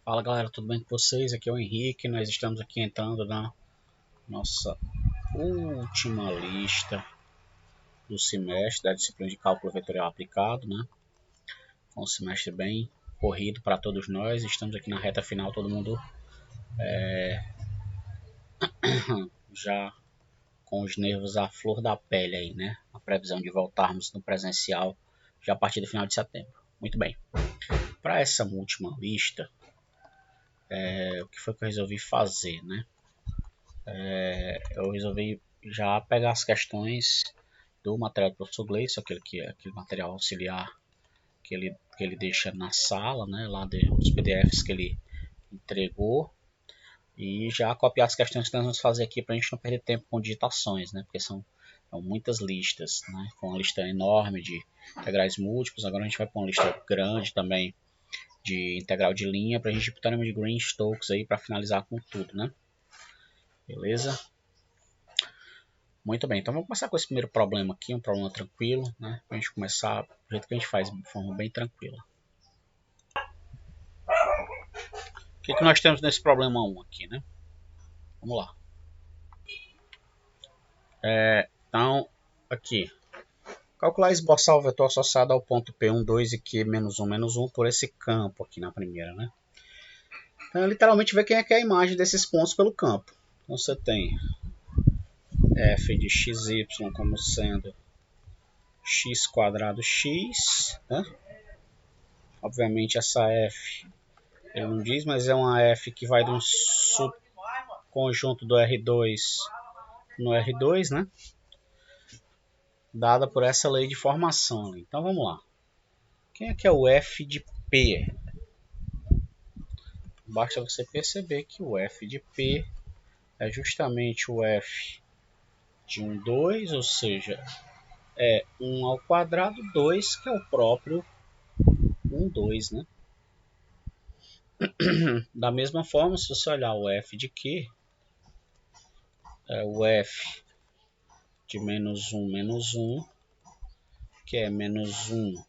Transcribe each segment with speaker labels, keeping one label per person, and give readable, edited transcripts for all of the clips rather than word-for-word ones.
Speaker 1: Fala galera, tudo bem com vocês? Aqui é o Henrique, nós estamos aqui entrando na nossa última lista do semestre da disciplina de cálculo vetorial aplicado, né? Foi um semestre bem corrido para todos nós, estamos aqui na reta final, todo mundo já com os nervos à flor da pele aí, né? A previsão de voltarmos no presencial já a partir do final de setembro. Muito bem, para essa última lista, o que foi que eu resolvi fazer, né? Eu resolvi já pegar as questões do material do professor Gleison, aquele material auxiliar que ele deixa na sala, né, lá dos PDFs que ele entregou, e já copiar as questões que nós vamos fazer aqui para a gente não perder tempo com digitações, né, porque são muitas listas, né, com uma lista enorme de integrais múltiplos. Agora a gente vai para uma lista grande também de integral de linha para a gente ir para o teorema de Green-Stokes aí para finalizar com tudo, né? Beleza? Muito bem, então vamos começar com esse primeiro problema aqui, um problema tranquilo, né? Para a gente começar do jeito que a gente faz, de forma bem tranquila. O que nós temos nesse problema 1 aqui, né? Vamos lá. Então, aqui. Calcular e esboçar o vetor associado ao ponto P1, 2 e Q menos 1, menos 1 por esse campo aqui na primeira, né? Então, literalmente ver quem é que é a imagem desses pontos pelo campo. Então, você tem f de xy como sendo x quadrado x, né? Obviamente essa f ele não diz, mas é uma f que vai de um subconjunto do R2 no R2, né? Dada por essa lei de formação. Então vamos lá. Quem é que é o f de P? Basta você perceber que o f de P é justamente o f de 1, 2, ou seja, é 1 ao quadrado, 2, que é o próprio 1, 2, né? Da mesma forma, se você olhar o f de Q, é o f de menos 1, que é menos 1,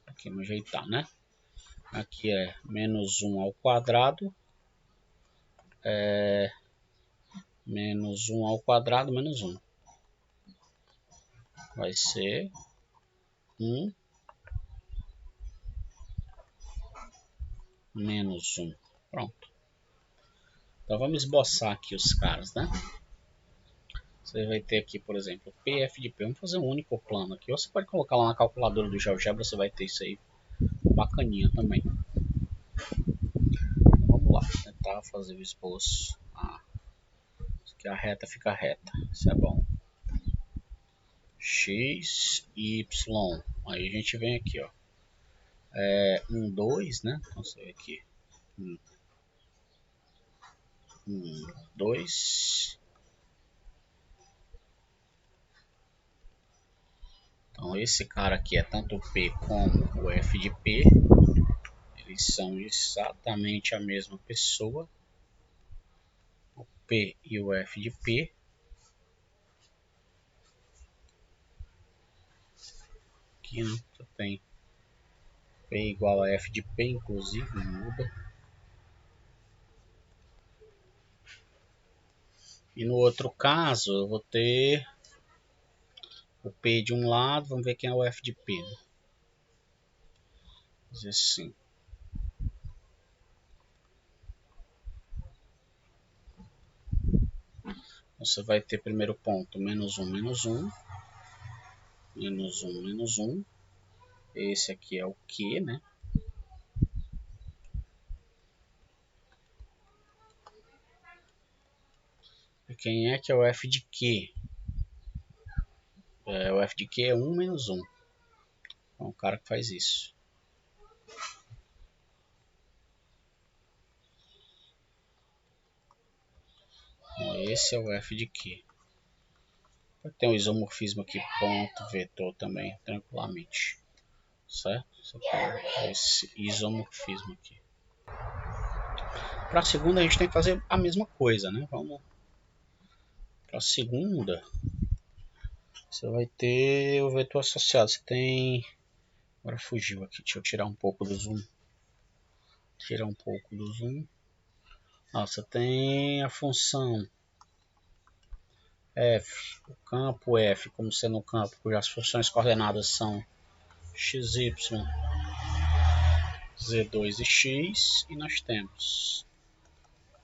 Speaker 1: aqui vamos ajeitar, né? Aqui é menos 1 ao quadrado, menos 1 ao quadrado, menos 1. Vai ser 1 menos 1. Pronto. Então vamos esboçar aqui os caras, né? Você vai ter aqui, por exemplo, PF de P. Vamos fazer um único plano aqui. Ou você pode colocar lá na calculadora do GeoGebra, você vai ter isso aí bacaninha também. Vamos lá, tentar fazer o esboço. Que a reta fica reta. Isso é bom. X, Y. Aí a gente vem aqui, ó. 1, 2, né? Então você vê aqui. 1, 2. Então esse cara aqui é tanto o P como o F de P. Eles são exatamente a mesma pessoa. O P e o F de P. Aqui, né? Você tem P igual a F de P, inclusive, não muda. E no outro caso, eu vou ter o P de um lado, vamos ver quem é o F de P. Né? Vou dizer assim. Você vai ter primeiro ponto, menos 1, menos 1. Menos 1, menos 1. Esse aqui é o Q, né? E quem é que é o F de Q? O F de Q é 1 menos 1. É um cara que faz isso. Então, esse é o F de Q. Tem um isomorfismo aqui, ponto, vetor também, tranquilamente. Certo? Você tem esse isomorfismo aqui. Para a segunda a gente tem que fazer a mesma coisa, né? Vamos para a segunda. Você vai ter o vetor associado. Você tem... Agora fugiu aqui. Deixa eu tirar um pouco do zoom. tirar um pouco do zoom. Você tem a função f, o campo f como sendo um campo cujas funções coordenadas são xy, z2 e x, e nós temos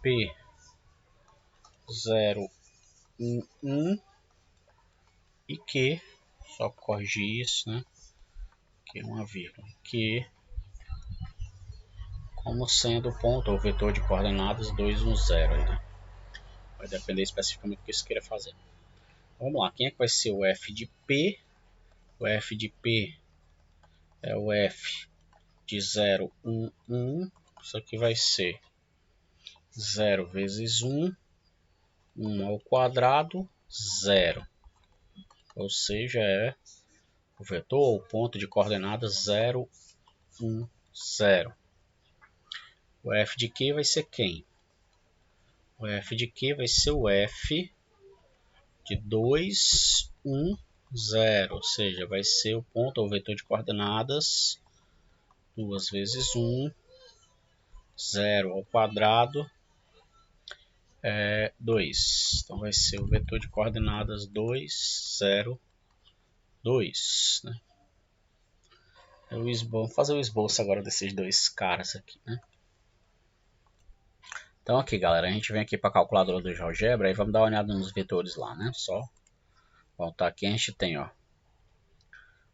Speaker 1: p 0, 1, 1 e q, só corrigir isso, né? Aqui é uma vírgula, q como sendo o ponto ou vetor de coordenadas 2, 1, 0. Né? Vai depender especificamente do que você queira fazer. Vamos lá, quem é que vai ser o f de p? O f de p é o f de 0, 1, 1. Isso aqui vai ser 0 vezes 1, 1 ao quadrado, 0. Ou seja, é o vetor ou ponto de coordenadas 0, 1, 0. O f de q vai ser quem? O f de q vai ser o f de 2, 1, 0. Ou seja, vai ser o ponto ou vetor de coordenadas 2 vezes 1, 0 ao quadrado, 2. Então vai ser o vetor de coordenadas 2, 0, 2. Né? Vamos fazer o esboço agora desses dois caras aqui. Né? Então aqui, galera, a gente vem aqui para a calculadora do GeoGebra e vamos dar uma olhada nos vetores lá, né? Só voltar aqui, a gente tem, ó,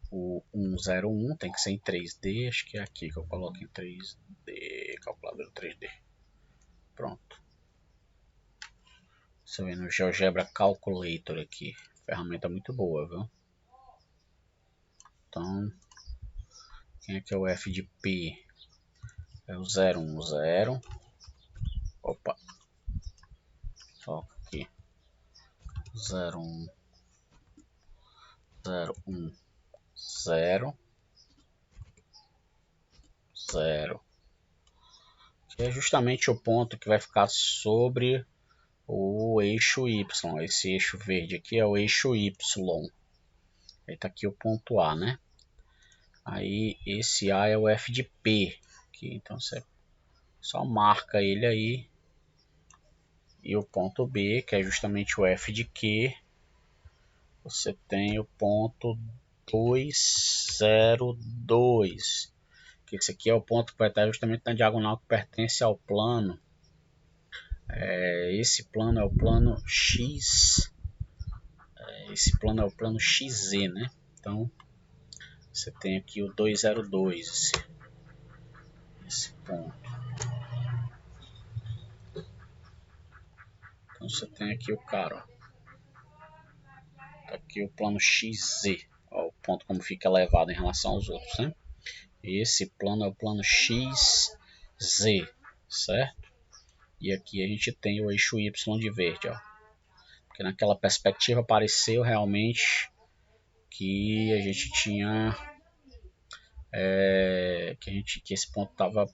Speaker 1: o 101, tem que ser em 3D, acho que é aqui que eu coloco em 3D, calculadora 3D. Pronto. Você vê no GeoGebra Calculator aqui, ferramenta muito boa, viu? Então, quem é que é o f de p? É o 010. Opa, foca aqui. 01, 01, 0, 0. Que é justamente o ponto que vai ficar sobre o eixo Y. Esse eixo verde aqui é o eixo Y. Aí tá aqui o ponto A, né? Aí esse A é o f de p. Aqui, então você só marca ele aí. E o ponto B, que é justamente o f de q, você tem o ponto 202. Que esse aqui é o ponto que vai estar justamente na diagonal que pertence ao plano. Esse plano é o plano X. Esse plano é o plano XZ, né? Então, você tem aqui o 202, esse ponto. Então, você tem aqui o cara, ó. Tá aqui o plano XZ. Ó, o ponto como fica elevado em relação aos outros, né? Esse plano é o plano XZ, certo? E aqui a gente tem o eixo Y de verde, ó. Porque naquela perspectiva pareceu realmente que a gente tinha que esse ponto estava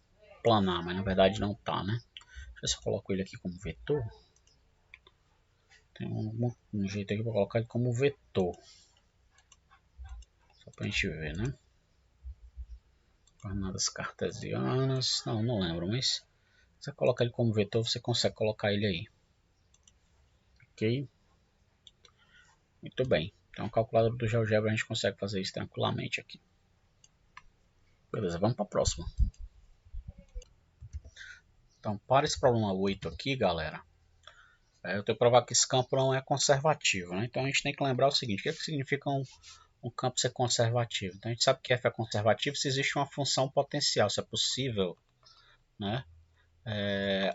Speaker 1: planar, mas na verdade não tá, né? Deixa eu ver se eu coloco ele aqui como vetor. Tem um jeito aqui para colocar ele como vetor, só para a gente ver, né? Coordenadas cartesianas, não lembro, mas se você colocar ele como vetor, você consegue colocar ele aí. Ok? Muito bem. Então, o calculador do GeoGebra a gente consegue fazer isso tranquilamente aqui. Beleza, vamos para a próxima. Então, para esse problema 8 aqui, galera, eu tenho que provar que esse campo não é conservativo, né? Então, a gente tem que lembrar o seguinte: o que significa um campo ser conservativo? Então, a gente sabe que f é conservativo se existe uma função potencial, se é possível, né,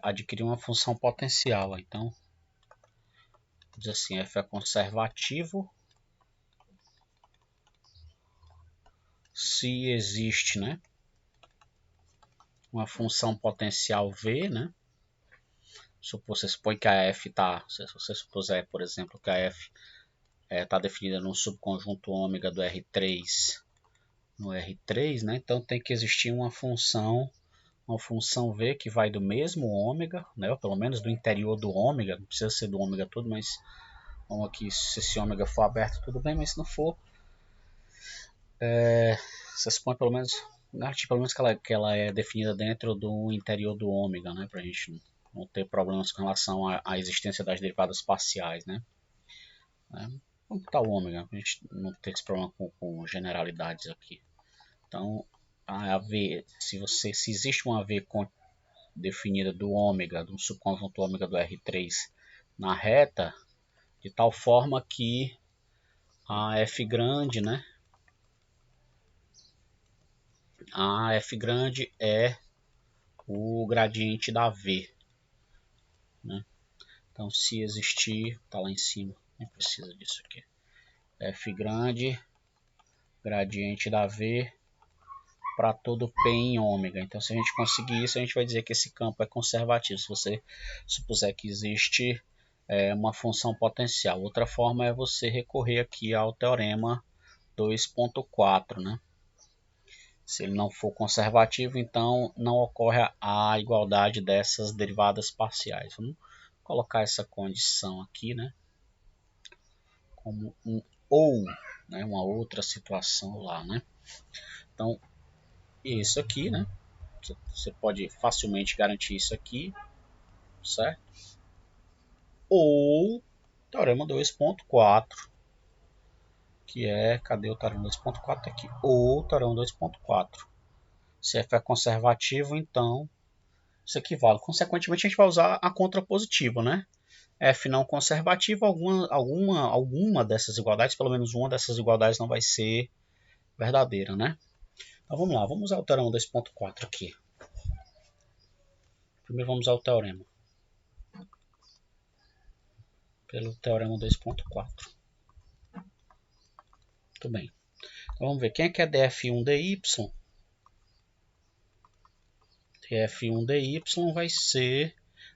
Speaker 1: adquirir uma função potencial. Então, diz assim, f é conservativo se existe, né, uma função potencial v, né? Você supõe que a f está, se você supuser, por exemplo, que a f está definida no subconjunto ômega do R3 no R3, né? Então tem que existir uma função v que vai do mesmo ômega, né? Ou pelo menos do interior do ômega, não precisa ser do ômega todo, mas vamos aqui, se esse ômega for aberto tudo bem, mas se não for, você supõe pelo menos Garantir pelo menos que ela é definida dentro do interior do ômega, né? Para a gente não ter problemas com relação à existência das derivadas parciais, né? Vamos botar o ômega, para a gente não ter esse problema com generalidades aqui. Então, a V, se existe uma V definida do ômega, do subconjunto ômega do R3 na reta, de tal forma que a F grande, né? A F grande é o gradiente da V, né? Então, se existir, tá lá em cima, nem precisa disso aqui. F grande, gradiente da V para todo P em ômega. Então, se a gente conseguir isso, a gente vai dizer que esse campo é conservativo. Se você supuser que existe uma função potencial. Outra forma é você recorrer aqui ao teorema 2.4, né? Se ele não for conservativo, então não ocorre a igualdade dessas derivadas parciais. Vamos colocar essa condição aqui, né? Como um ou, né? Uma outra situação lá, né? Então, isso aqui, né? Você pode facilmente garantir isso aqui, certo? Ou teorema 2.4, que é, cadê o teorema 2.4 aqui? Ou teorema 2.4. Se f é conservativo, então isso equivale. Consequentemente, a gente vai usar a contrapositiva, né? F não conservativo, alguma dessas igualdades, pelo menos uma dessas igualdades não vai ser verdadeira, né? Então vamos lá, vamos usar o teorema 2.4 aqui. Primeiro vamos usar o teorema. Pelo teorema 2.4. Muito bem. Então vamos ver, quem é que é df1 dy? df1 dy vai ser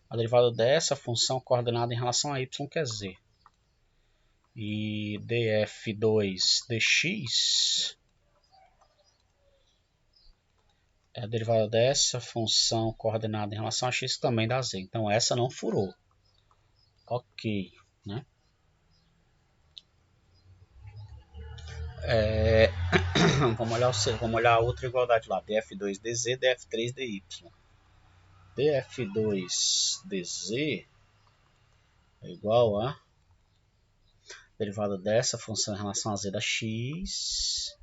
Speaker 1: a derivada dessa função coordenada em relação a y, que é z. E df2 dx é a derivada dessa função coordenada em relação a x, também dá z. Então essa não furou. Ok, né? Vamos olhar a outra igualdade lá. df2 dz, df3 dy. df2 dz é igual a derivada dessa função em relação a z da x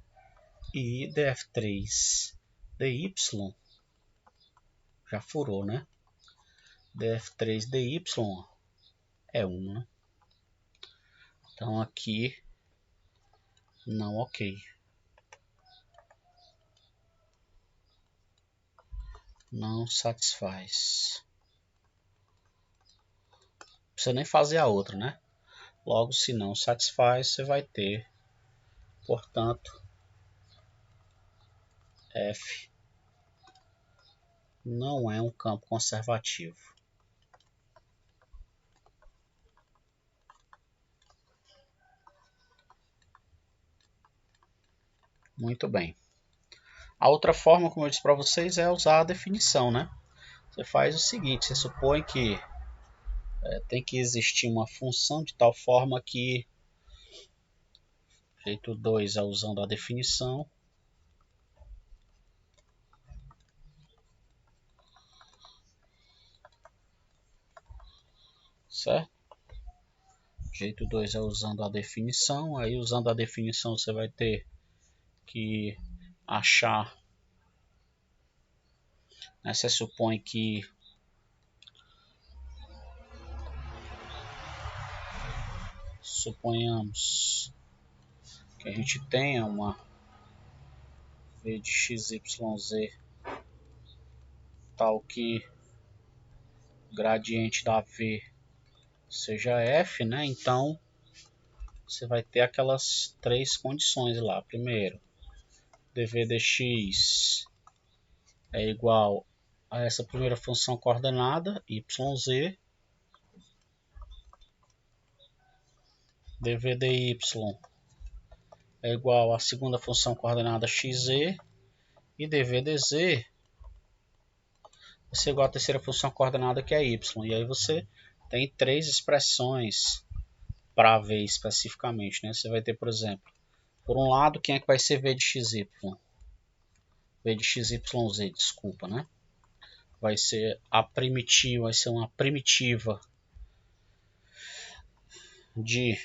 Speaker 1: e df3 dy já furou, né? df3 dy é 1, né? Então aqui não, ok. Não satisfaz. Não precisa nem fazer a outra, né? Logo, se não satisfaz, você vai ter, portanto, F não é um campo conservativo. Muito bem. A outra forma, como eu disse para vocês, é usar a definição, né? Você faz o seguinte, você supõe que tem que existir uma função de tal forma que, jeito 2 é usando a definição, certo? Jeito 2 é usando a definição, aí usando a definição você vai ter que achar, né? Você supõe que suponhamos que a gente tenha uma v de xyz tal que o gradiente da v seja f, né? Então você vai ter aquelas três condições lá. Primeiro, dv dx é igual a essa primeira função coordenada yz, dv dy é igual à segunda função coordenada xz, e dv dz vai ser igual à terceira função coordenada, que é y. E aí você tem três expressões para ver especificamente, né? Você vai ter, por exemplo, por um lado, quem é que vai ser v de xy? V v de xyz, desculpa, né? Vai ser uma primitiva de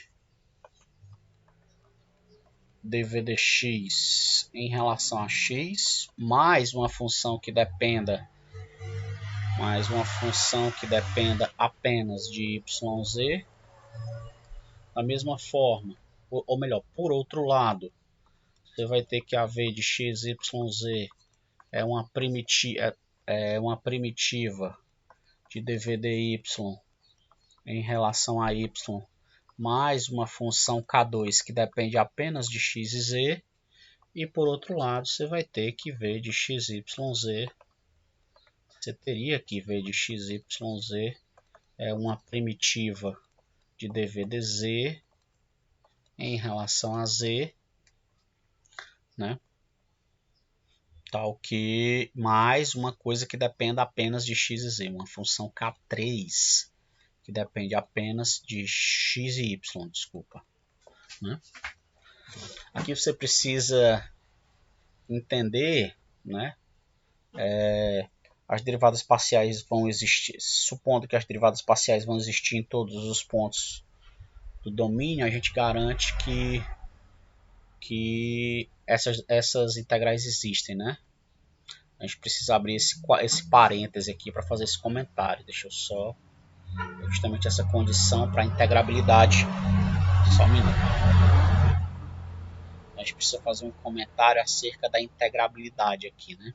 Speaker 1: dv dx em relação a x, mais uma função que dependa apenas de yz. Da mesma forma, ou melhor, por outro lado, você vai ter que a v de xyz é uma primitiva de dv dy em relação a y, mais uma função k2 que depende apenas de x e z. E por outro lado, você vai ter que v de xyz, você teria que v de xyz é uma primitiva de dv dz em relação a z, né? Tal que mais uma coisa que dependa apenas de x e z, uma função k3 que depende apenas de x e y, desculpa, né? Aqui você precisa entender, né? As derivadas parciais vão existir, supondo que as derivadas parciais vão existir em todos os pontos do domínio, a gente garante que essas integrais existem, né? A gente precisa abrir esse parêntese aqui para fazer esse comentário. Deixa eu só justamente essa condição para integrabilidade. Só um minuto. A gente precisa fazer um comentário acerca da integrabilidade aqui, né?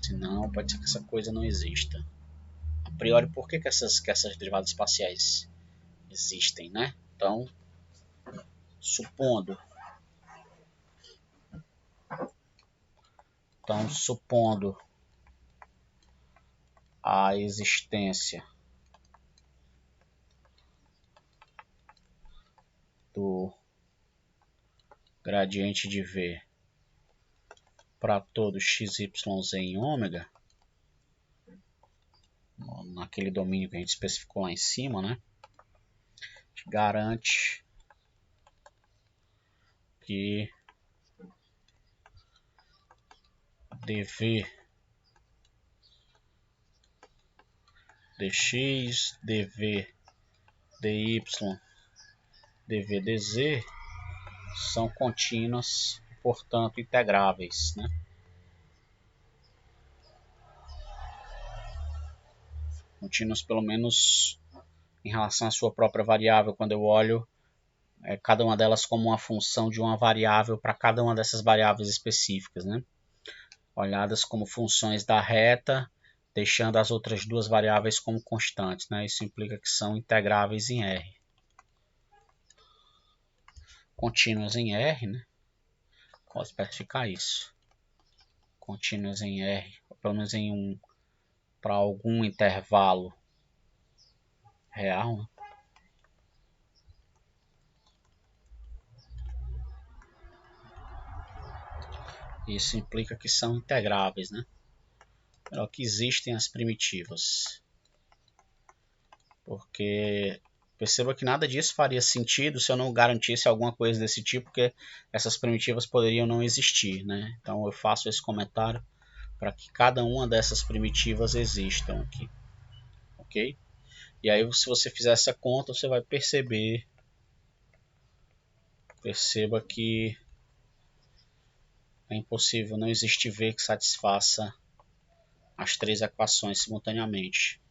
Speaker 1: Senão pode ser que essa coisa não exista. A priori, por que essas derivadas parciais existem, né? Então, supondo a existência do gradiente de v para todo x, y, z em ômega, naquele domínio que a gente especificou lá em cima, né? A gente garante que dv dx, dv dy, dv dz são contínuas, portanto integráveis, né? Contínuas pelo menos em relação à sua própria variável, quando eu olho cada uma delas como uma função de uma variável para cada uma dessas variáveis específicas, né? Olhadas como funções da reta, deixando as outras duas variáveis como constantes, né? Isso implica que são integráveis em R. Contínuas em R, né? Posso especificar isso. Contínuas em R, pelo menos para algum intervalo real, né? Isso implica que são integráveis, né? Que existem as primitivas. Porque perceba que nada disso faria sentido se eu não garantisse alguma coisa desse tipo, porque essas primitivas poderiam não existir, né? Então eu faço esse comentário para que cada uma dessas primitivas existam aqui, ok? E aí se você fizer essa conta, você vai perceba que é impossível, não existe V que satisfaça as três equações simultaneamente.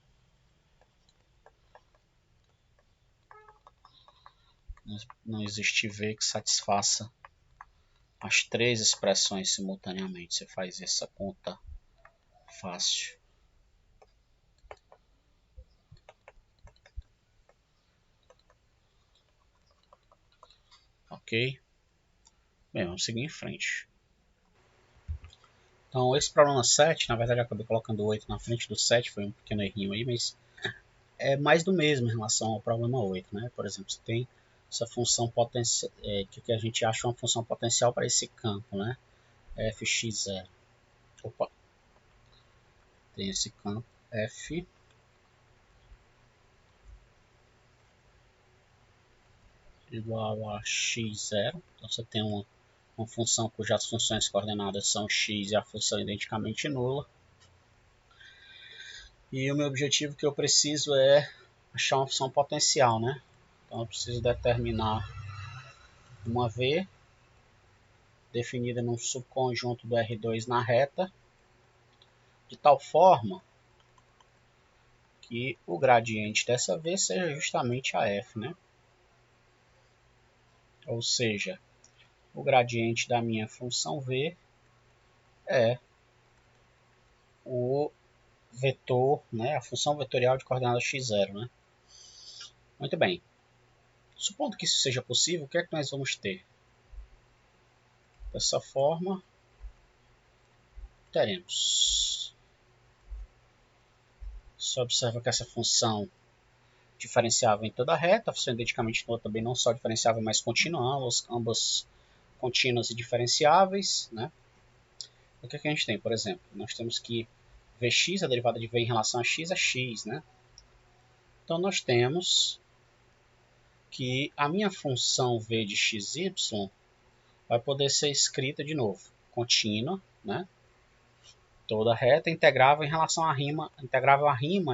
Speaker 1: Não existe V que satisfaça as três expressões simultaneamente. Você faz essa conta fácil. Ok? Bem, vamos seguir em frente. Então, esse problema 7, na verdade eu acabei colocando 8 na frente do 7, foi um pequeno errinho aí, mas é mais do mesmo em relação ao problema 8, né? Por exemplo, você tem essa função potencial, que a gente acha uma função potencial para esse campo, né? fx0. Opa! Tem esse campo f igual a x0. Então você tem uma uma função cujas funções coordenadas são x e a função identicamente nula. E o meu objetivo que eu preciso é achar uma função potencial, né? Então eu preciso determinar uma V definida num subconjunto do R2 na reta, de tal forma que o gradiente dessa V seja justamente a f, né? Ou seja, o gradiente da minha função V é o vetor, né, a função vetorial de coordenada x0, né? Muito bem. Supondo que isso seja possível, o que é que nós vamos ter? Dessa forma, teremos. Você observa que essa função diferenciável em toda a reta, a função identicamente nula também não só diferenciável, mas contínua, ambas contínuas e diferenciáveis, né? O que é que a gente tem, por exemplo? Nós temos que Vx, a derivada de V em relação a x é x, né? Então nós temos que a minha função V de xy vai poder ser escrita de novo, contínua, né? Toda reta integrável em relação a rima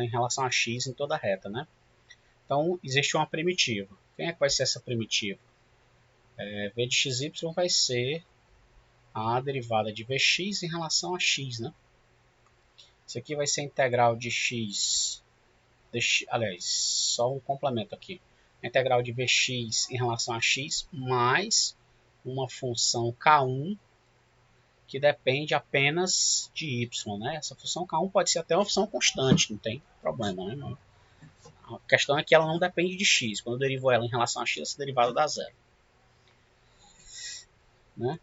Speaker 1: em relação a x em toda reta, né? Então existe uma primitiva. Quem é que vai ser essa primitiva? V de xy vai ser a derivada de Vx em relação a x, né? Isso aqui vai ser a integral de x, aliás, só um complemento aqui. A integral de Vx em relação a x mais uma função k1 que depende apenas de y, né? Essa função k1 pode ser até uma função constante, não tem problema, né? A questão é que ela não depende de x. Quando eu derivo ela em relação a x, essa derivada dá zero, né?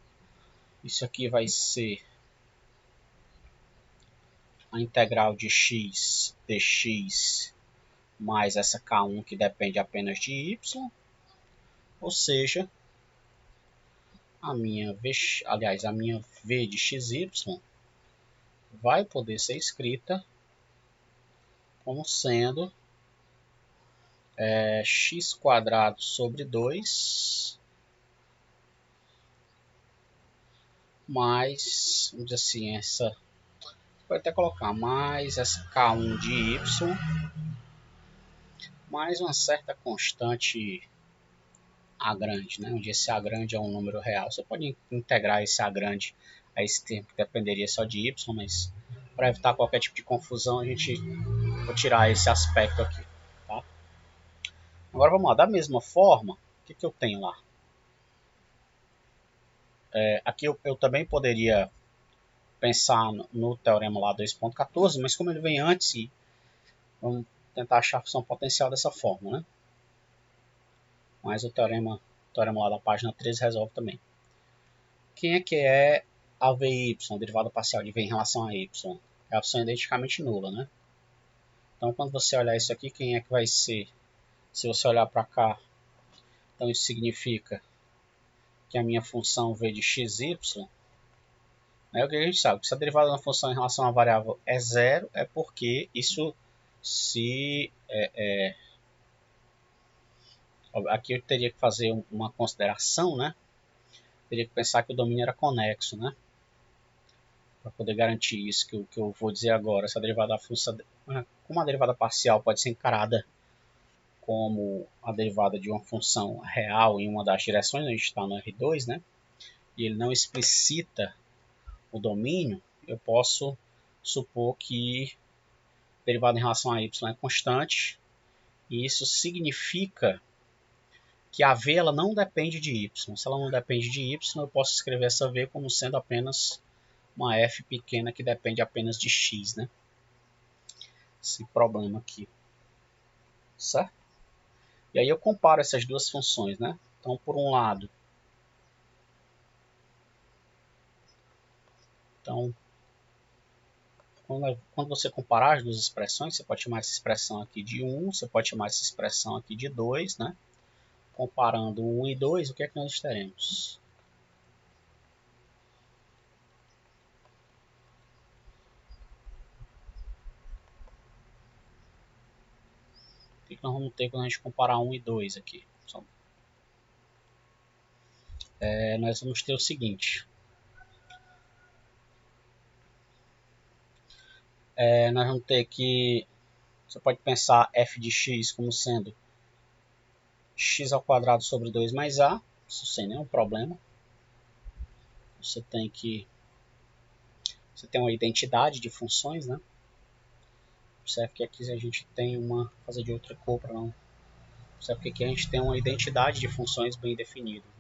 Speaker 1: Isso aqui vai ser a integral de x dx mais essa k1 que depende apenas de y, ou seja, a minha v de xy vai poder ser escrita como sendo x² sobre 2 mais, vamos dizer assim, essa pode até colocar mais essa k1 de y mais uma certa constante a grande, né? Onde esse a grande é um número real. Você pode integrar esse a grande a esse termo que dependeria só de y, mas para evitar qualquer tipo de confusão, a gente vou tirar esse aspecto aqui, tá? Agora vamos lá, da mesma forma, o que eu tenho lá? Aqui eu também poderia pensar no teorema lá 2.14, mas como ele vem antes, vamos tentar achar a função potencial dessa forma, né? Mas o teorema lá da página 13 resolve também. Quem é a VY, a derivada parcial de V em relação a Y? É a função identicamente nula, né? Então, quando você olhar isso aqui, quem é que vai ser? Se você olhar para cá, então isso significa que a minha função V de xy, né, o que a gente sabe? Que se a derivada da função em relação à variável é zero, é porque isso se... aqui eu teria que fazer uma consideração, né? Teria que pensar que o domínio era conexo, né? Para poder garantir isso que eu vou dizer agora. Essa derivada da função, como a derivada parcial pode ser encarada como a derivada de uma função real em uma das direções, a gente está no R2, né? E ele não explicita o domínio, eu posso supor que a derivada em relação a y é constante, e isso significa que a v ela não depende de y. Se ela não depende de y, eu posso escrever essa v como sendo apenas uma f pequena que depende apenas de x, né? Esse problema aqui, certo? E aí eu comparo essas duas funções, né? Então, por um lado, quando você comparar as duas expressões, você pode chamar essa expressão aqui de 1, você pode chamar essa expressão aqui de 2, né? Comparando 1 e 2, o que é que nós teremos? O que nós vamos ter quando a gente comparar 1 e 2 aqui? nós vamos ter o seguinte. Nós vamos ter que... Você pode pensar f de x como sendo x ao quadrado sobre 2 mais a, isso sem nenhum problema. Você tem uma identidade de funções, né? Observe que aqui a gente tem uma... fazer de outra cor para não... Observe que aqui a gente tem uma identidade de funções bem definida, né?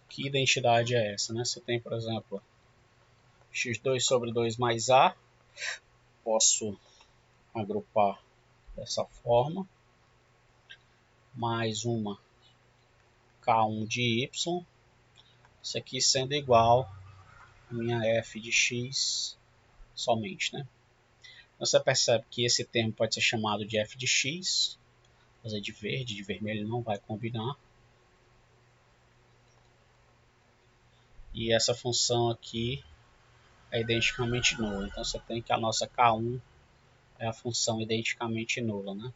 Speaker 1: Que identidade é essa, né? Você tem, por exemplo, x2 sobre 2 mais a. Posso agrupar dessa forma. Mais uma k1 de y. Isso aqui sendo igual a minha f de x somente, né? Você percebe que esse termo pode ser chamado de f de x. Vou fazer de verde, de vermelho não vai combinar. E essa função aqui é identicamente nula. Então você tem que a nossa k1 é a função identicamente nula, né?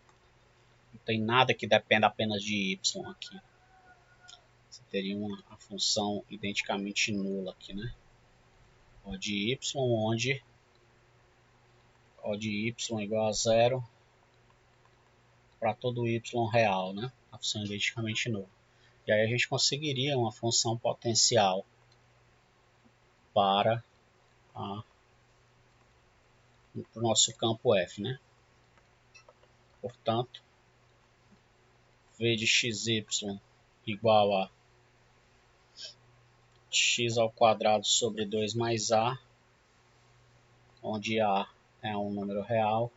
Speaker 1: Não tem nada que dependa apenas de y aqui. Você teria a função identicamente nula aqui, né? O de y, onde O de y igual a zero para todo y real, né? A função identicamente nula. E aí a gente conseguiria uma função potencial para o nosso campo f, né? Portanto, v de xy igual a x ao quadrado sobre 2 mais a, onde a é um número real,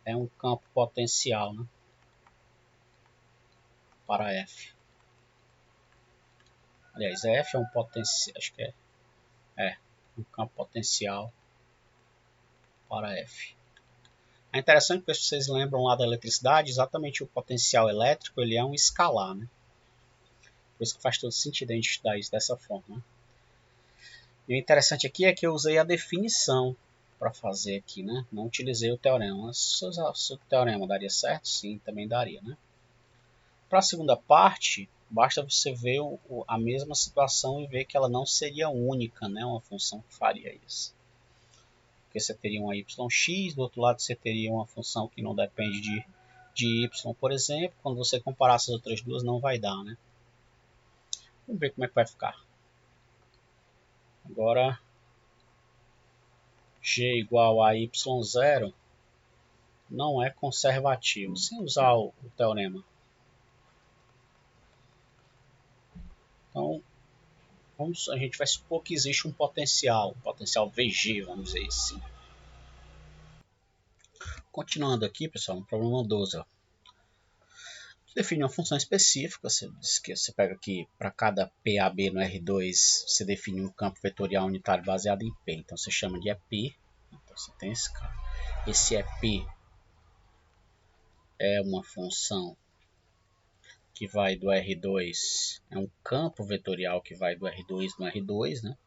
Speaker 1: é um campo potencial, né? Para f. Aliás, f é um potencial, acho que é um campo potencial para f. É interessante porque vocês lembram lá da eletricidade, exatamente o potencial elétrico ele é um escalar, né? Por isso que faz todo sentido a gente estudar isso dessa forma, né? E o interessante aqui é que eu usei a definição para fazer aqui, né? Não utilizei o teorema. Se o teorema daria certo? Sim, também daria, né? Para a segunda parte, basta você ver a mesma situação e ver que ela não seria única, né? Uma função que faria isso. Porque você teria uma yx, do outro lado você teria uma função que não depende de y, por exemplo. Quando você comparar essas outras duas, não vai dar, né? Vamos ver como é que vai ficar. Agora, g igual a y0 não é conservativo, sem usar o teorema. Então, a gente vai supor que existe um potencial VG, vamos dizer assim. Continuando aqui, pessoal, no problema 12. Ó. Define uma função específica, você pega aqui, para cada PAB no R2, você define um campo vetorial unitário baseado em P. Então, você chama de EP. Então, você tem esse cara. Esse EP é uma função que vai do R2, é um campo vetorial que vai do R2 no R2, né?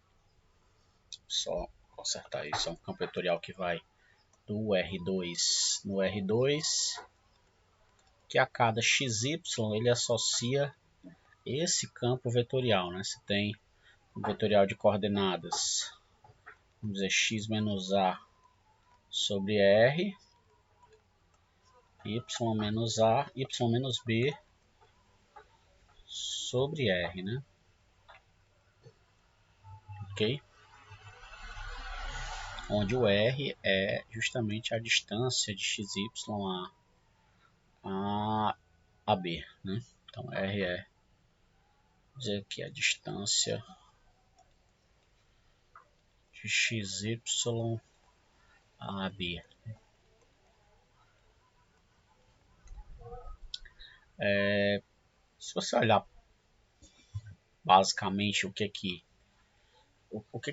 Speaker 1: Só consertar isso, é um campo vetorial que vai do R2 no R2, que a cada XY ele associa esse campo vetorial, né? Você tem um vetorial de coordenadas, vamos dizer x menos a sobre R, y menos a, y menos b sobre R, né? Ok? Onde o R é justamente a distância de xy a B, né? Então R é dizer que a distância de xy a B. Se você olhar basicamente o que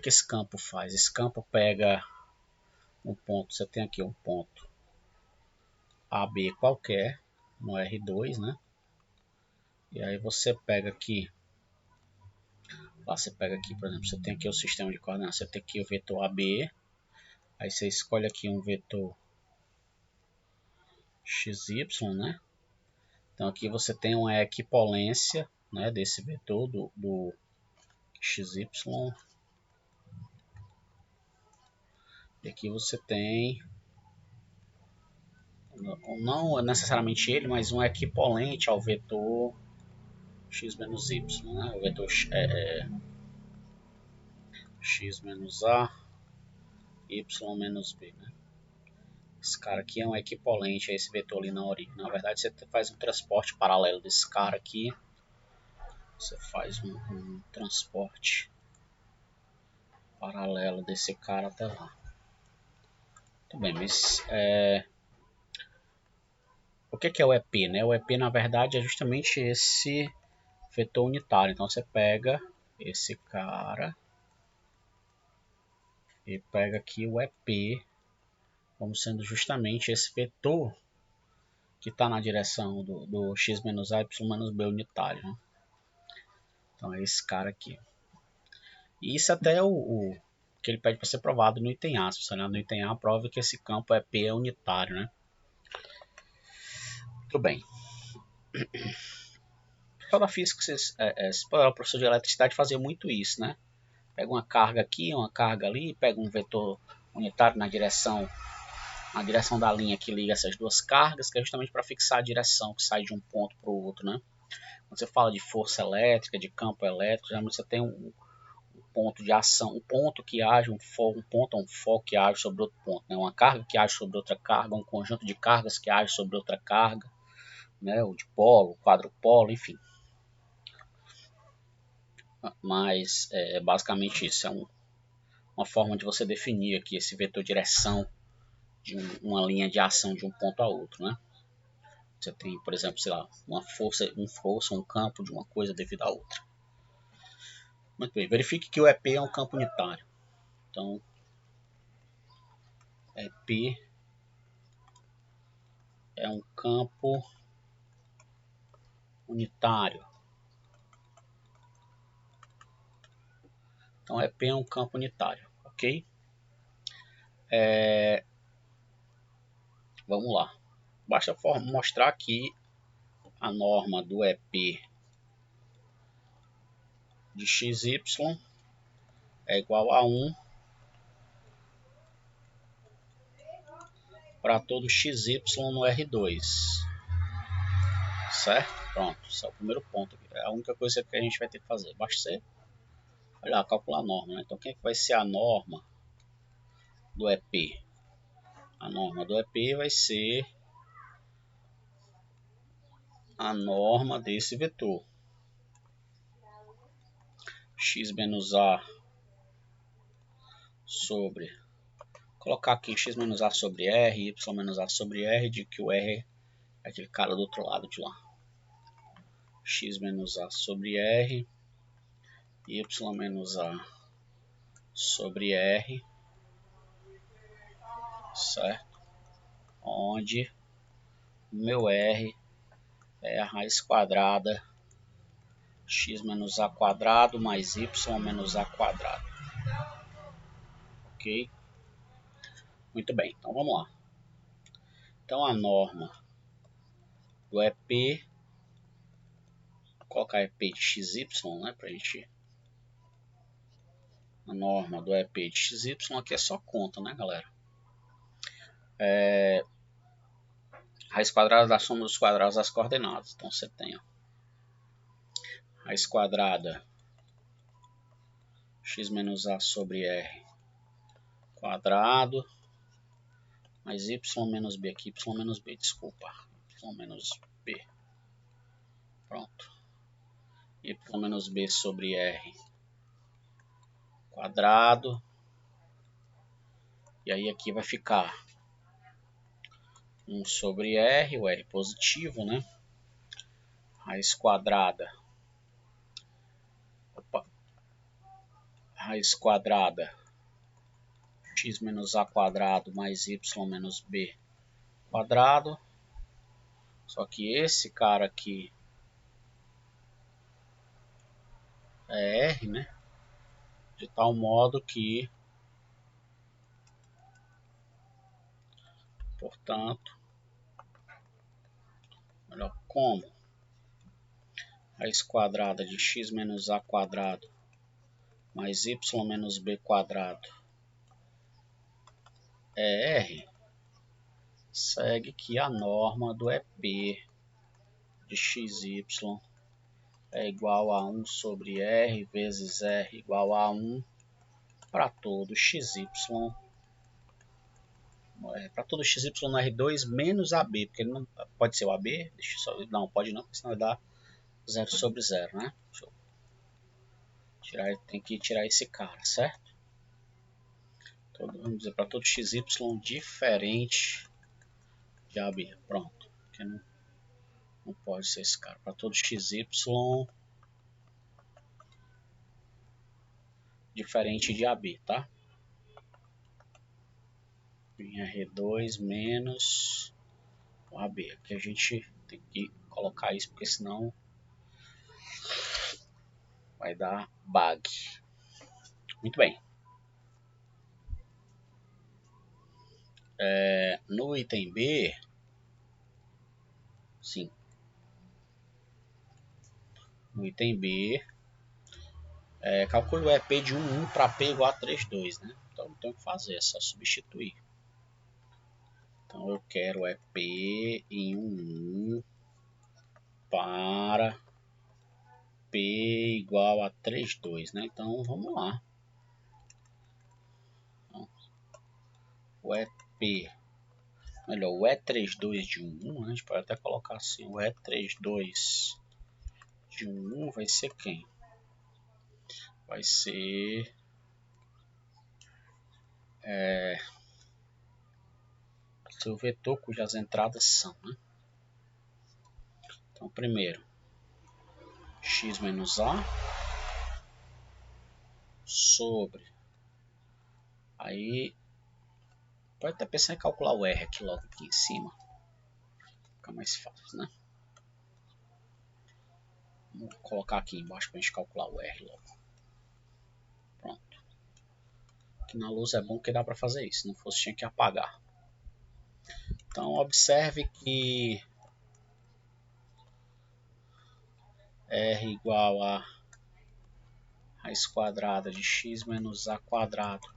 Speaker 1: esse campo faz, esse campo pega um ponto, você tem aqui um ponto AB qualquer no R2, né? E aí você pega aqui, lá você pega aqui, por exemplo, você tem aqui o sistema de coordenadas, você tem aqui o vetor AB, Aí você escolhe aqui um vetor xy, né? Então aqui você tem uma equipolência, né, desse vetor do xy. E aqui você tem, não necessariamente ele, mas um equipolente ao vetor x menos y, né? O vetor x menos a, y menos b, né? Esse cara aqui é um equipolente a esse vetor ali na origem. Na verdade, você faz um transporte paralelo desse cara aqui. Você faz um transporte paralelo desse cara até lá. Muito bem, mas o que é o EP, né? O EP, na verdade, é justamente esse vetor unitário. Então, você pega esse cara e pega aqui o EP como sendo justamente esse vetor que está na direção do x menos a, y menos b unitário, né? Então, é esse cara aqui. E isso até é o que ele pede para ser provado no item A. Se você olhar no item A, prova que esse campo EP é unitário, né? Muito bem. Toda física, o professor de eletricidade fazia muito isso, né? Pega uma carga aqui, uma carga ali, pega um vetor unitário na direção da linha que liga essas duas cargas, que é justamente para fixar a direção que sai de um ponto para o outro, né? Quando você fala de força elétrica, de campo elétrico, geralmente você tem um ponto de ação, um ponto que age, um ponto ou um foco que age sobre outro ponto, né? Uma carga que age sobre outra carga, um conjunto de cargas que age sobre outra carga, né? O dipolo, quadrupolo, enfim. Mas é basicamente isso, é uma forma de você definir aqui esse vetor direção de uma linha de ação de um ponto a outro, né? Você tem, por exemplo, sei lá, uma força, um campo de uma coisa devido à outra. Muito bem, verifique que o EP é um campo unitário. Então, EP é um campo unitário. Então, EP é um campo unitário, ok? Vamos lá. Basta mostrar aqui a norma do EP de XY é igual a 1 para todo XY no R2. Certo? Pronto, esse é o primeiro ponto. É a única coisa que a gente vai ter que fazer. Basta você olhar, calcular a norma, né? Então, quem é que vai ser a norma do EP? A norma do EP vai ser a norma desse vetor. X menos A sobre... Colocar aqui x menos A sobre R, y menos A sobre R, de que o R é aquele cara do outro lado de lá. X menos A sobre R, y menos A sobre R, certo? Onde o meu R é a raiz quadrada x menos a quadrado mais y menos a quadrado. Ok? Muito bem, então vamos lá. Então a norma do EP, vou colocar EP de XY, né, pra gente... A norma do EP de XY aqui é só conta, né, galera? Raiz quadrada da soma dos quadrados das coordenadas. Então você tem, ó, raiz quadrada x menos a sobre r quadrado mais y menos b, aqui y menos b, desculpa, y menos b, pronto, y menos b sobre r quadrado, e aí aqui vai ficar 1 sobre r, o r positivo, né, raiz quadrada, raiz quadrada x menos a quadrado mais y menos b quadrado. Só que esse cara aqui é R, né? De tal modo que Portanto, melhor, como raiz quadrada de x menos a quadrado mais y menos b quadrado é R, segue que a norma do EP de xy é igual a 1 sobre R vezes R igual a 1 para todo xy, para todo xy no R2 menos AB, porque ele não pode ser o AB, deixa eu só, não, pode não, porque senão vai dar 0 sobre 0, né? Deixa eu tirar, tem que tirar esse cara, certo? Vamos dizer, para todo xy diferente de AB, pronto, porque não pode ser esse cara, para todo xy diferente de AB, tá? Em R2 menos o AB. Aqui a gente tem que colocar isso, porque senão vai dar bug. Muito bem. No item B, sim. No item B, calcule o EP de 1,1 para P igual a 3,2, né? Então não tem o que fazer, é só substituir. Então eu quero EP em 1,1 para P igual a 3,2, né? Então vamos lá. Então, o EP, melhor, o E32 de 1,1, a gente pode até colocar assim, o E32 de 1,1 vai ser quem? Vai ser seu vetor cujas entradas são, né? Então primeiro, x menos a sobre, aí pode até pensar em calcular o R aqui logo aqui em cima, fica mais fácil, né? Vou colocar aqui embaixo para a gente calcular o R logo. Pronto. Aqui na luz é bom que dá para fazer isso, se não fosse tinha que apagar. Então observe que R igual a raiz quadrada de x menos a quadrado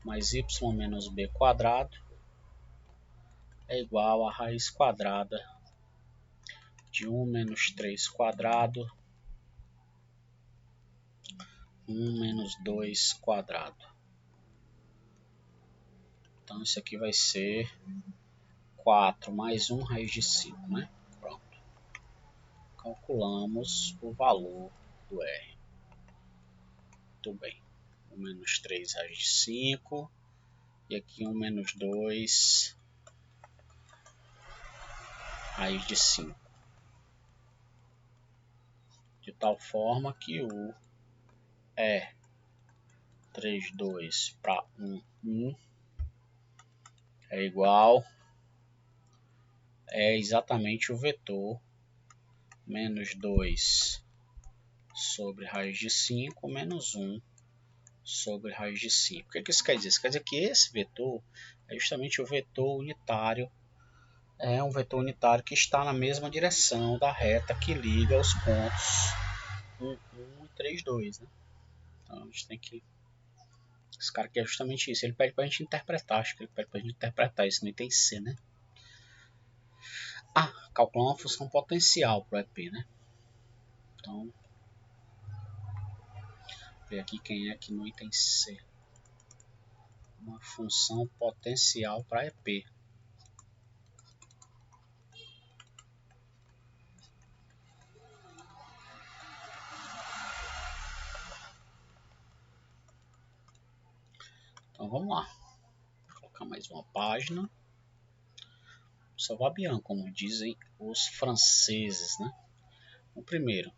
Speaker 1: mais y menos b quadrado é igual a raiz quadrada de 1 menos 3 quadrado 1 menos 2 quadrado. Então isso aqui vai ser 4 mais 1 raiz de 5, né? Pronto. Calculamos o valor do R. Muito bem. 1 menos 3 raiz de 5 e aqui 1 menos 2 raiz de 5. De tal forma que o E32 para 1 é igual, é exatamente o vetor menos 2 sobre raiz de 5 menos 1 sobre raiz de 5. O que isso quer dizer? Isso quer dizer que esse vetor é justamente o vetor unitário, é um vetor unitário que está na mesma direção da reta que liga os pontos 1, 1 e 3, 2, né? Então a gente tem que... Esse cara aqui é justamente isso, ele pede para a gente interpretar, acho que ele pede para a gente interpretar isso no item C, né? Calcular uma função potencial para o EP, né? Então, ver aqui quem é aqui no item C. Uma função potencial para EP. Então vamos lá. Vou colocar mais uma página. Salvar bien, como dizem os franceses, né? O primeiro,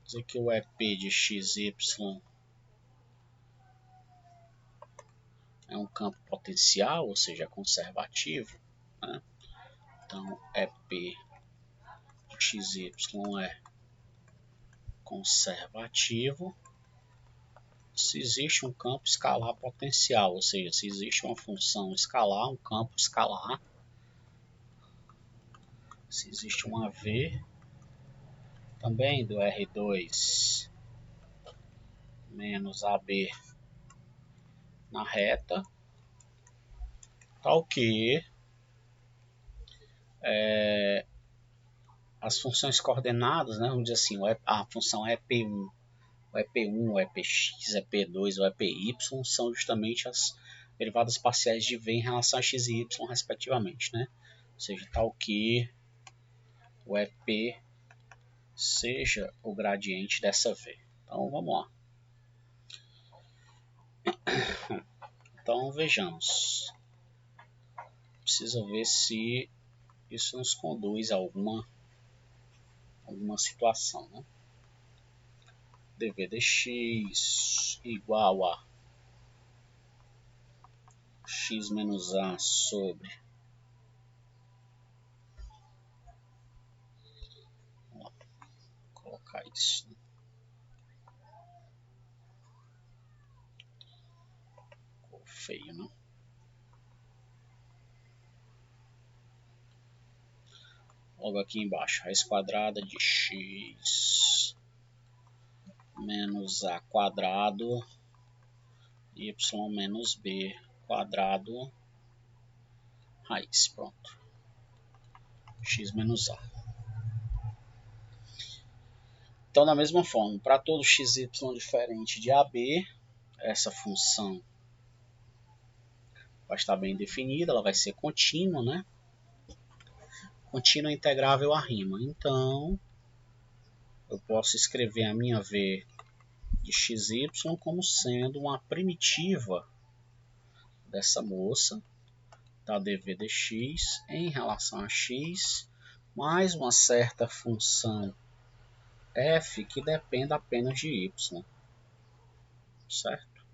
Speaker 1: dizer que o EP de XY é um campo potencial, ou seja, conservativo, né? Então EP de XY é conservativo, se existe um campo escalar potencial, ou seja, se existe uma função escalar, um campo escalar, se existe um AV também do R2 menos AB na reta, tal que as funções coordenadas, né, vamos dizer assim, a função EP1, o EP1, o EPX, o EP2, o EPY são justamente as derivadas parciais de V em relação a x e y respectivamente, né? Ou seja, tal que o EP seja o gradiente dessa V. Então vamos lá. Então vejamos. Precisa ver se isso nos conduz a alguma situação, né? dv dx igual a x menos a sobre, vou colocar isso, né? Ficou feio, né? Logo aqui embaixo, raiz quadrada de x menos a quadrado y menos b quadrado raiz, pronto, x menos a. Então, da mesma forma, para todo x, y diferente de AB, essa função vai estar bem definida, ela vai ser contínua, né? Contínua integrável à rima. Então, eu posso escrever a minha V de xy como sendo uma primitiva dessa moça, da dv dx, em relação a x, mais uma certa função f que depende apenas de y, certo?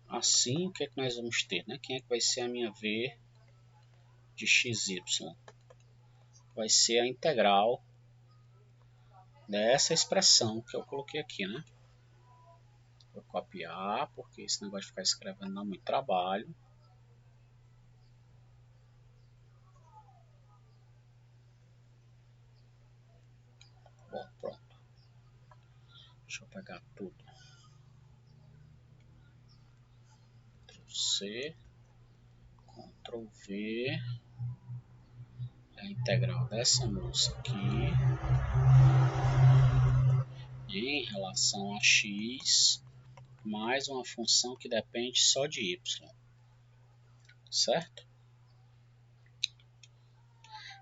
Speaker 1: Assim, o que é que nós vamos ter, né? Quem é que vai ser a minha V de xy? Vai ser a integral dessa expressão que eu coloquei aqui, né? Vou copiar, porque esse negócio de ficar escrevendo dá muito trabalho. Bom, pronto. Deixa eu pegar tudo. Ctrl+C, Ctrl+V, a integral dessa moça aqui em relação a x mais uma função que depende só de y, certo?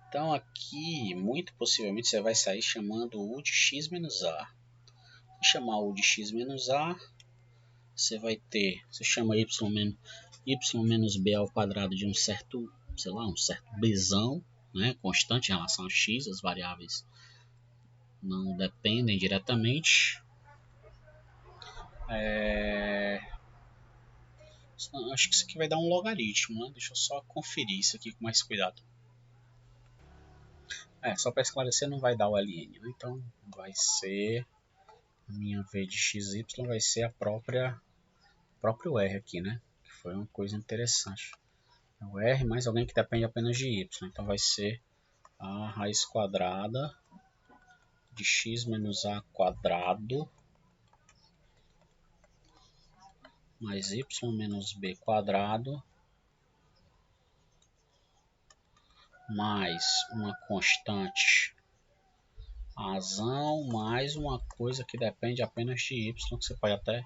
Speaker 1: Então aqui, muito possivelmente, você vai sair chamando u de x menos a. Se chamar u de x menos a, você vai ter, você chama y menos b ao quadrado de um certo, sei lá, um certo bzão, né, constante em relação a x, as variáveis não dependem diretamente. Acho que isso aqui vai dar um logaritmo, né? Deixa eu só conferir isso aqui com mais cuidado. Só para esclarecer, não vai dar o ln, né? Então vai ser a minha v de xy vai ser a próprio r aqui, né? Que foi uma coisa interessante. O r mais alguém que depende apenas de y, então vai ser a raiz quadrada de x menos a quadrado mais y menos b quadrado mais uma constante razão mais uma coisa que depende apenas de y, que você pode até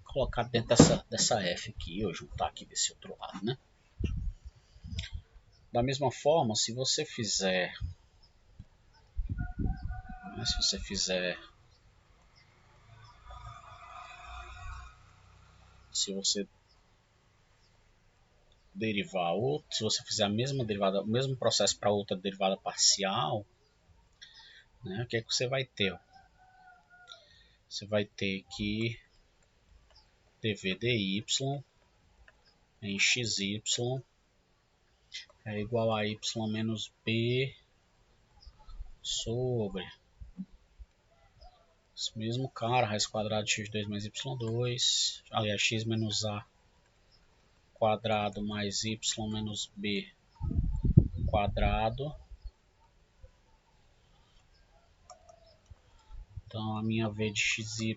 Speaker 1: colocar dentro dessa f aqui, ou juntar aqui desse outro lado, né? Da mesma forma, se você fizer se você derivar outro, se você fizer a mesma derivada, o mesmo processo para outra derivada parcial, né, o que é que você vai ter? Você vai ter que dv dy em xy é igual a y menos b sobre Esse mesmo cara, raiz quadrada de x2 mais y2, aliás, x menos a quadrado mais y menos b quadrado. Então a minha v de xy,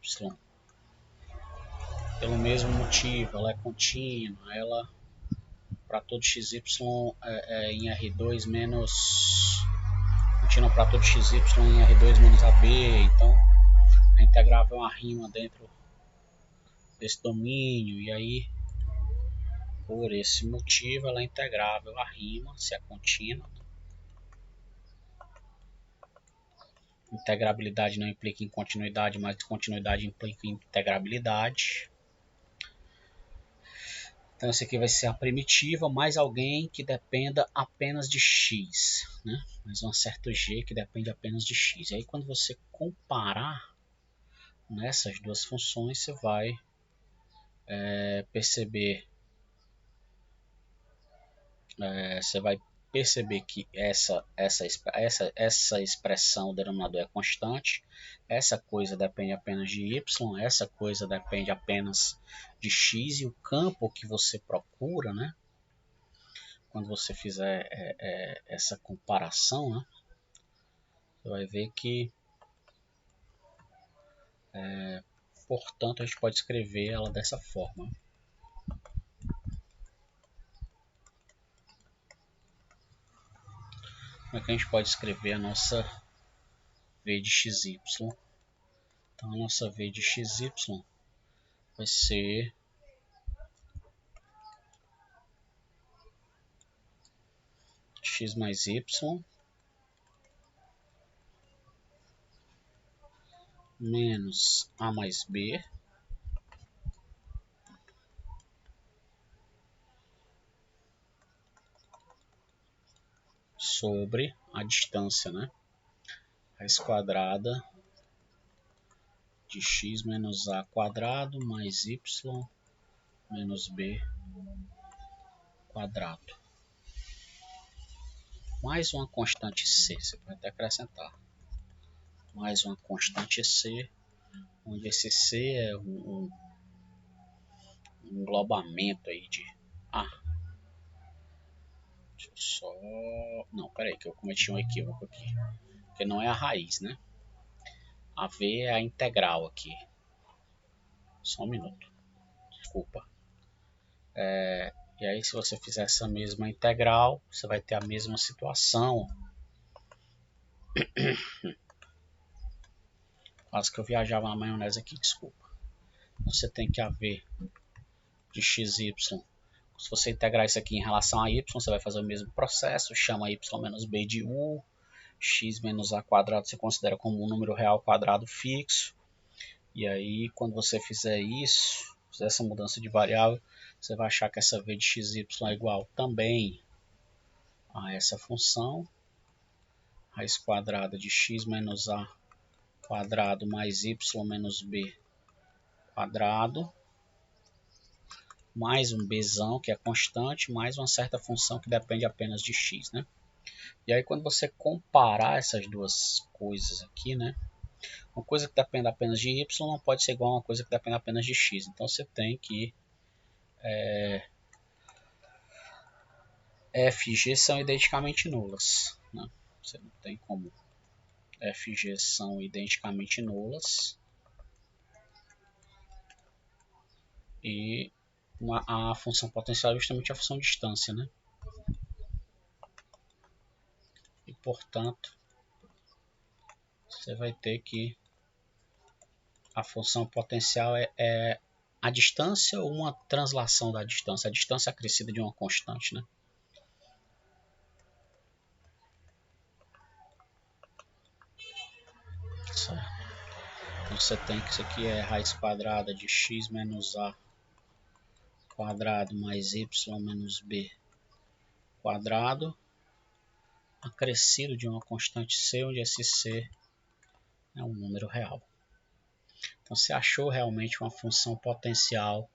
Speaker 1: pelo mesmo motivo, ela é contínua, ela para todo xy em R2 menos contínua para todo xy em R2 menos AB, então a integrável é uma rima dentro desse domínio, e aí por esse motivo ela é integrável a rima, se é contínua. Integrabilidade não implica em continuidade, mas continuidade implica em integrabilidade. Então esse aqui vai ser a primitiva, mais alguém que dependa apenas de x, né? Mais um certo g que depende apenas de x. E aí quando você comparar nessas duas funções, você vai perceber que essa expressão, o denominador é constante, essa coisa depende apenas de y, essa coisa depende apenas de x, e o campo que você procura, né, quando você fizer essa comparação, né, você vai ver que, portanto, a gente pode escrever ela dessa forma. Como é que a gente pode escrever a nossa v de xy? Então a nossa v de xy vai ser x mais y menos a mais b sobre a distância, né? Raiz quadrada de x menos a quadrado mais y menos b quadrado. Mais uma constante c, você pode até acrescentar. Mais uma constante c, onde esse c é um englobamento aí de A. Deixa eu só... Não, peraí, que eu cometi um equívoco aqui. Porque não é a raiz, né? A v é a integral aqui. Só um minuto. Desculpa. E aí, se você fizer essa mesma integral, você vai ter a mesma situação. Quase que eu viajava na maionese aqui, desculpa. Você tem que haver de xy. Se você integrar isso aqui em relação a y, você vai fazer o mesmo processo. Chama y menos b de u. X menos a quadrado você considera como um número real quadrado fixo. E aí, quando você fizer isso, fizer essa mudança de variável, você vai achar que essa v de xy é igual também a essa função, raiz quadrada de x menos a quadrado mais y menos b quadrado, mais um bzão que é constante, mais uma certa função que depende apenas de x, né? E aí quando você comparar essas duas coisas aqui, né? Uma coisa que depende apenas de y não pode ser igual a uma coisa que depende apenas de x. Então você tem que f e g são identicamente nulas, né? Você não tem como f e g são identicamente nulas. E a função potencial é justamente a função distância, né? E portanto, você vai ter que a função potencial é a distância ou uma translação da distância. A distância acrescida de uma constante, né? Certo. Então você tem que isso aqui é raiz quadrada de x menos a quadrado mais y menos b quadrado acrescido de uma constante c, onde esse c é um número real. Então você achou realmente uma função potencial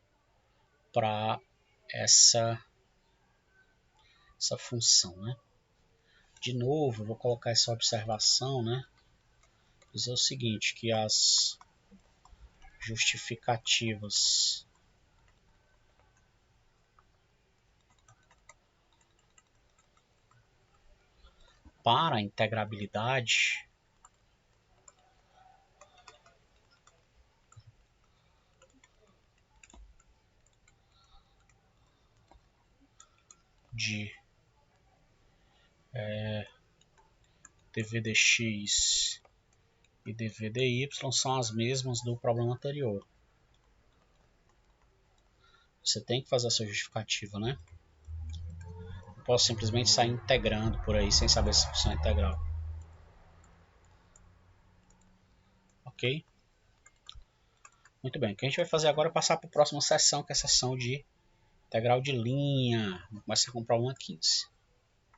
Speaker 1: para essa função, né? De novo, eu vou colocar essa observação, né? dizer o seguinte, que as justificativas para a integrabilidade de dv dx e dv dy são as mesmas do problema anterior. Você tem que fazer essa justificativa, né? Não posso simplesmente sair integrando por aí sem saber se função é integral. Ok? Muito bem. O que a gente vai fazer agora é passar para a próxima seção, que é a seção de integral de linha. Vamos começar com o problema 15.